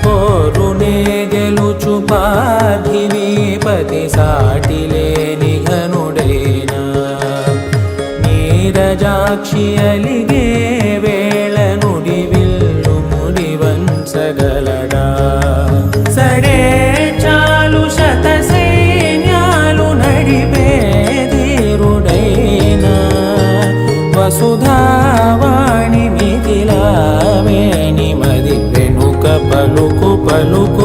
పోరునే గెలుచుపాధిపతి సాటిలేని ఘనుడైనా నీరజాక్షి అలిగే వేళ నుడి విల్లు ముడి వంచగలడా సడే చాలు శత సైన్యాలు నడిపే ధీరుడైనా వసుధావాణి మిథిలావేణి మది వెనుక పలుకులెరుగగలడా